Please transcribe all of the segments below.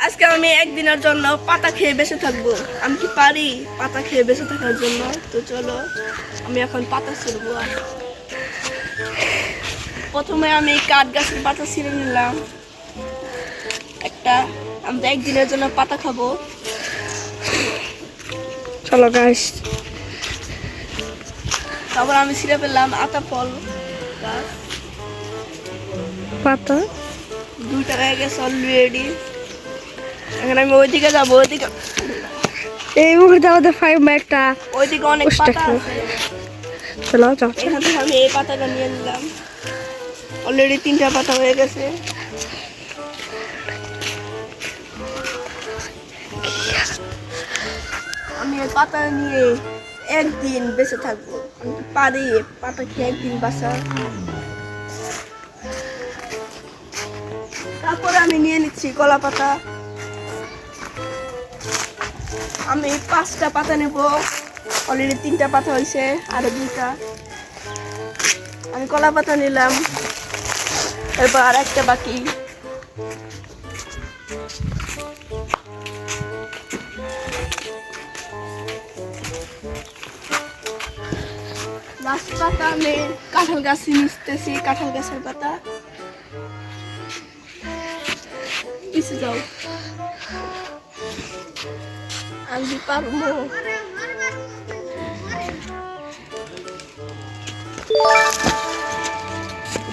আজকে আমি একদিনের জন্য পাতা খেয়ে বেঁচে থাকবো। আমি কি পারি পাতা খেয়ে বেঁচে থাকার জন্য? তো চলো আমি এখন পাতা ছিঁড়বো। প্রথমে আমি কাঠ গাছের পাতা ছিঁড়ে নিলাম একটা। আমি তো একদিনের জন্য পাতা খাবো। চলো গাইস। তারপর আমি ছিঁড়ে ফেললাম আতা ফল গাছ। পাতা 2 টাকা হয়ে গেছে অলরেডি। এখন আমি ওইদিকে যাবো। ওইদিকে এই মুহূর্তে আমাদের ফাইমে একটা ওইদিকে অনেক পাতা আছে। চলো যাও। এখান থেকে আমি এই পাতাটা নিয়ে নিলাম। অলরেডি 3টা পাতা হয়ে গেছে। আমি এই পাতা নিয়ে একদিন বেঁচে থাকবো। আমি কি পারি পাতা খেয়ে একদিন বাঁচা? তারপরে আমি নিয়ে নিচ্ছি কলা পাতা। আমি 5টা পাতা নেব। অলরেডি 3টা পাতা হয়েছে, আরো 2টা। আমি কলা পাতা নিলাম, এরপর আর একটা বাকি। লাস্ট পাতা আমি কাঁঠাল গাছে মিশতেছি, কাঁঠাল গাছের পাতা। পিছে যাও, আমি পারবো।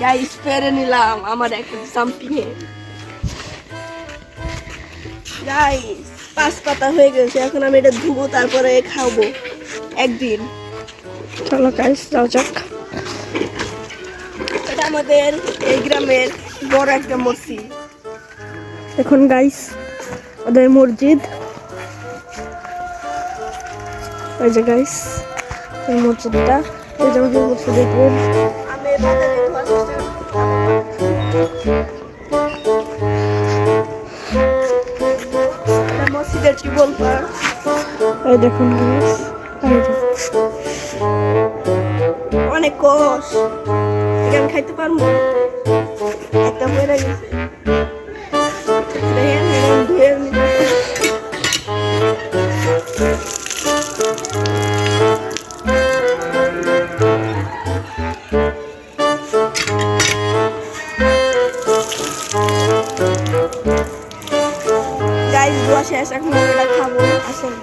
গাইস পেরে নিলাম আমার একটা জাম্পিং এ। গাইস 5 পাতা হয়ে গেছে। এখন আমি এটা ধুবো, তারপরে খাবো একদিন। চলো গাইস যাও যাক। এটা আমাদের এই গ্রামের বড় একটা মসজিদ। এখন গাইস ওদের মসজিদ, এই যে গাইস এই মসজিদটা, এই যে আমাদের মসজিদ দেখবেন। আমি এই পাতাটা ধোয়ার চেষ্টা করব। এটা মসজিদের টিউবওয়েল পার। এই দেখুন গাইস, এই যে অনেক কষ। এটা আমি খাইতে পারবো। একটা হয়ে গেছে। দেখেন এরকম ধুয়ে নিতেছি। গাইস ধোয়া শেষ, এখন আমি এটা খাবো। আসেন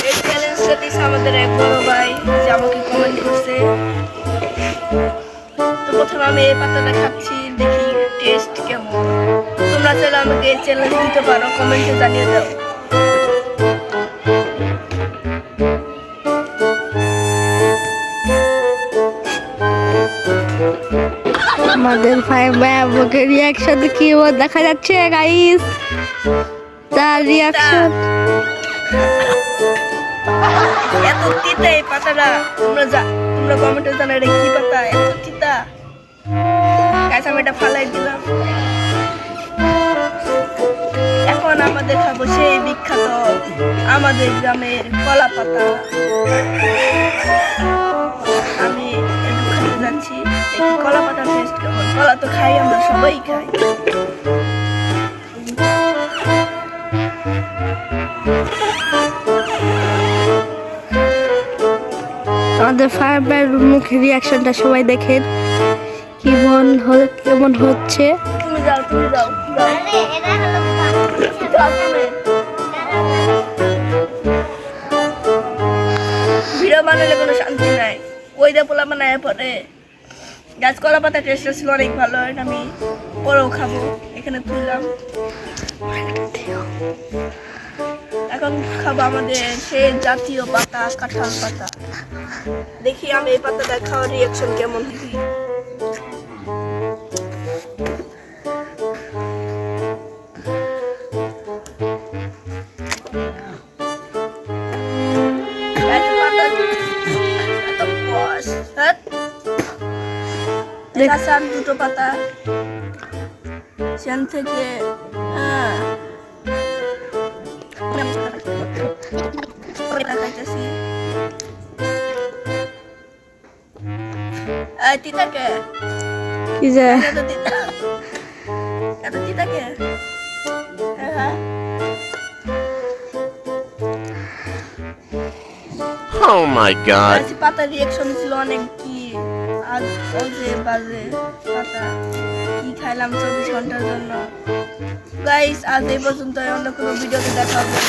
এই চ্যালেঞ্জটা দিছে আমাদের এক বড় ভাই, যে আমাকে কমেন্ট করছে। তো প্রথমে আমি এই পাতাটা খাচ্ছি, দেখি টেস্ট কেমন। তোমরা চাইলে আমাকে এই চ্যালেঞ্জ দিতে পারো, কমেন্টে জানিয়ে দাও। আমাদের ফাইমে আমাকে রিয়াকশন কি দেখা যাচ্ছে গাইস, তার রিয়াকশন। এত তিতা এই পাতাটা। তোমরা কমেন্টে জানাও এটা কি পাতা, এত তিতা। গাইস আমি এটা ফালাই দিলাম। এখন আমাদের খাবো সেই বিখ্যাত আমাদের গ্রামের কলা পাতা। আমি একটু খেতে যাচ্ছি, দেখি কলা পাতার টেস্ট কেমন। কলা তো খাই, আমরা সবাই খাই। আমাদের ফাইমের মুখের রিয়াকশনটা সবাই দেখেন কেমন হচ্ছে। তুমি যাও, তুমি যাও, যাও। যাও তুমি। ভিডিও বানালে কোনো শান্তি নাই। ওই দিয়ে পোলা বানায় পরে। গাছ কলা পাতা টেস্টটা ছিল অনেক ভালো। এটা আমি পরেও খাবো। এখানে তুললাম। এখন খাবো আমাদের সেই জাতীয় পাতা, কাঁঠাল পাতা। দেখি আমি এই পাতাটা খাওয়ার রিয়াকশন কেমন হয়। আর 2টো পাতা সেখান থেকে এই তিতাকে কি যে এত তিতা এত তিতাকে হ্যাঁ Oh my god. আজ পাতা রিঅ্যাকশন ছিল অনেক কি আজ যে বাজে পাতা কি খাইলাম 24 ঘন্টার জন্য গাইস আজ এই পর্যন্ত অন্য কোনো ভিডিওতে দেখা হবে